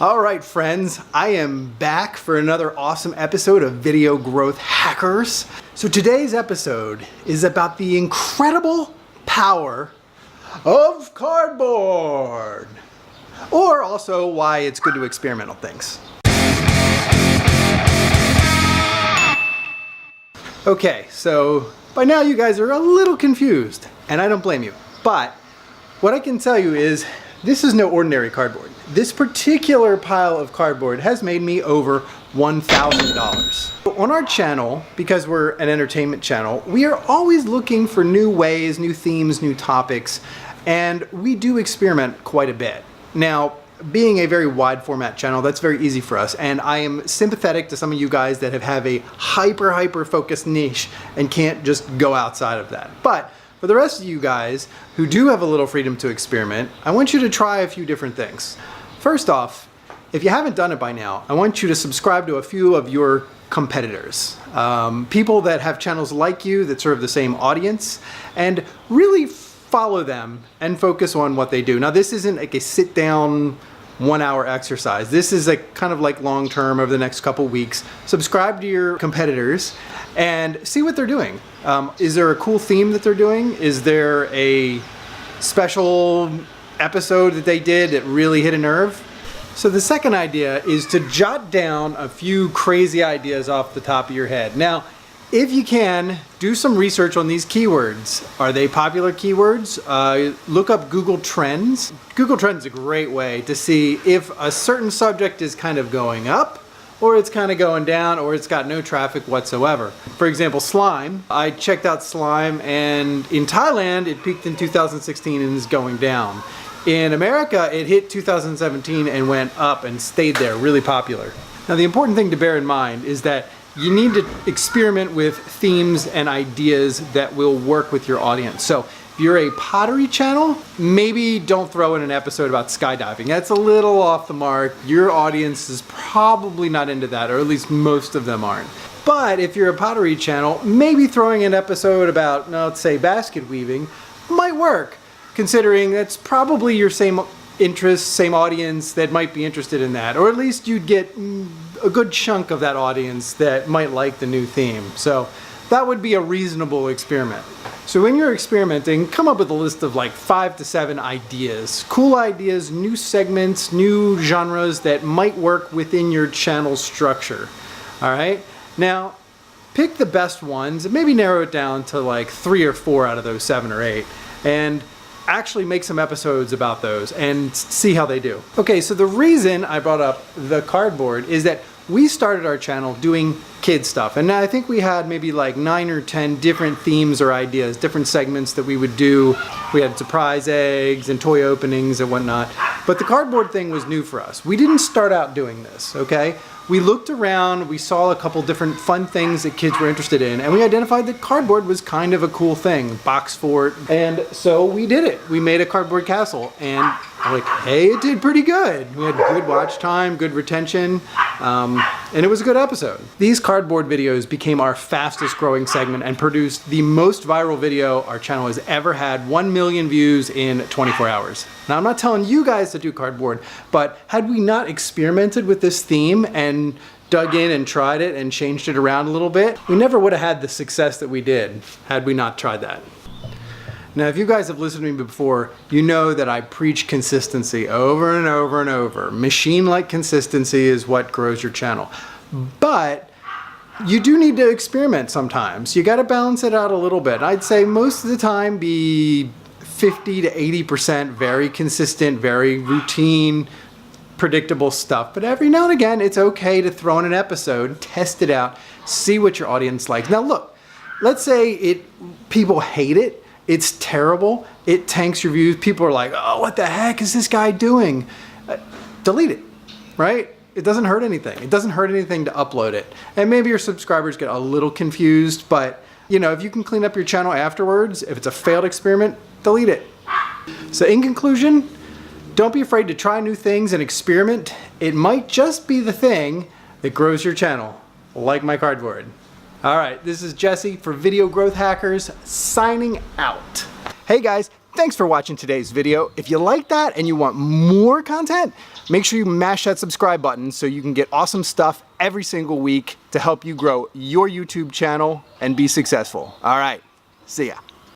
All right, friends, I am back for another awesome episode of Video Growth Hackers. So today's episode is about the incredible power of cardboard, or also why it's good to experiment on things. Okay, so by now you guys are a little confused, and I don't blame you, but what I can tell you is this is no ordinary cardboard. This particular pile of cardboard has made me over $1,000. On our channel, because we're an entertainment channel, we are always looking for new ways, new themes, new topics, and we do experiment quite a bit. Now, being a very wide format channel, that's very easy for us, and I am sympathetic to some of you guys that have a hyper focused niche and can't just go outside of that. But for the rest of you guys who do have a little freedom to experiment, I want you to try a few different things. First off, if you haven't done it by now, I want you to subscribe to a few of your competitors. People that have channels like you that serve the same audience, and really follow them and focus on what they do. Now, this isn't like a sit down 1 hour exercise. This is like kind of like long term over the next couple weeks. Subscribe to your competitors and see what they're doing. Is there a cool theme that they're doing? Is there a special episode that they did that really hit a nerve? So the second idea is to jot down a few crazy ideas off the top of your head. Now, if you can, do some research on these keywords. Are they popular keywords? Look up Google Trends. Google Trends is a great way to see if a certain subject is kind of going up, or it's kind of going down, or it's got no traffic whatsoever. For example, slime. I checked out slime, and in Thailand, it peaked in 2016 and is going down. In America, it hit 2017 and went up and stayed there, really popular. Now, the important thing to bear in mind is that you need to experiment with themes and ideas that will work with your audience. So if you're a pottery channel, maybe don't throw in an episode about skydiving. That's a little off the mark. Your audience is probably not into that, or at least most of them aren't. But if you're a pottery channel, maybe throwing an episode about, let's say, basket weaving might work, considering that's probably your same interests, same audience that might be interested in that, or at least you'd get a good chunk of that audience that might like the new theme. So that would be a reasonable experiment. So when you're experimenting, come up with a list of like 5 to 7 ideas, cool ideas, new segments, new genres that might work within your channel structure. All right, now pick the best ones and maybe narrow it down to like 3 or 4 out of those 7 or 8, and actually make some episodes about those and see how they do. Okay, so the reason I brought up the cardboard is that we started our channel doing kid stuff, and I think we had maybe like 9 or 10 different themes or ideas, different segments that we would do. We had surprise eggs and toy openings and whatnot, but the cardboard thing was new for us. We didn't start out doing this, okay? We looked around, we saw a couple different fun things that kids were interested in, and we identified that cardboard was kind of a cool thing, box fort, and so we did it. We made a cardboard castle, and I'm like, hey, it did pretty good. We had good watch time, good retention, and it was a good episode. These cardboard videos became our fastest growing segment and produced the most viral video our channel has ever had, 1 million views in 24 hours. Now, I'm not telling you guys to do cardboard, but had we not experimented with this theme and dug in and tried it and changed it around a little bit, we never would have had the success that we did had we not tried that. Now, if you guys have listened to me before, you know that I preach consistency over and over and over. Machine-like consistency is what grows your channel. But you do need to experiment sometimes. You got to balance it out a little bit. I'd say most of the time be 50 to 80% very consistent, very routine, predictable stuff. But every now and again, it's okay to throw in an episode, test it out, see what your audience likes. Now look, let's say people hate it. It's terrible. It tanks your views. People are like, oh, what the heck is this guy doing? Delete it, right? It doesn't hurt anything. It doesn't hurt anything to upload it. And maybe your subscribers get a little confused, but if you can clean up your channel afterwards, if it's a failed experiment, delete it. So in conclusion, don't be afraid to try new things and experiment. It might just be the thing that grows your channel, like my cardboard. All right, this is Jesse for Video Growth Hackers, signing out. Hey guys, thanks for watching today's video. If you like that and you want more content, make sure you mash that subscribe button so you can get awesome stuff every single week to help you grow your YouTube channel and be successful. All right, see ya.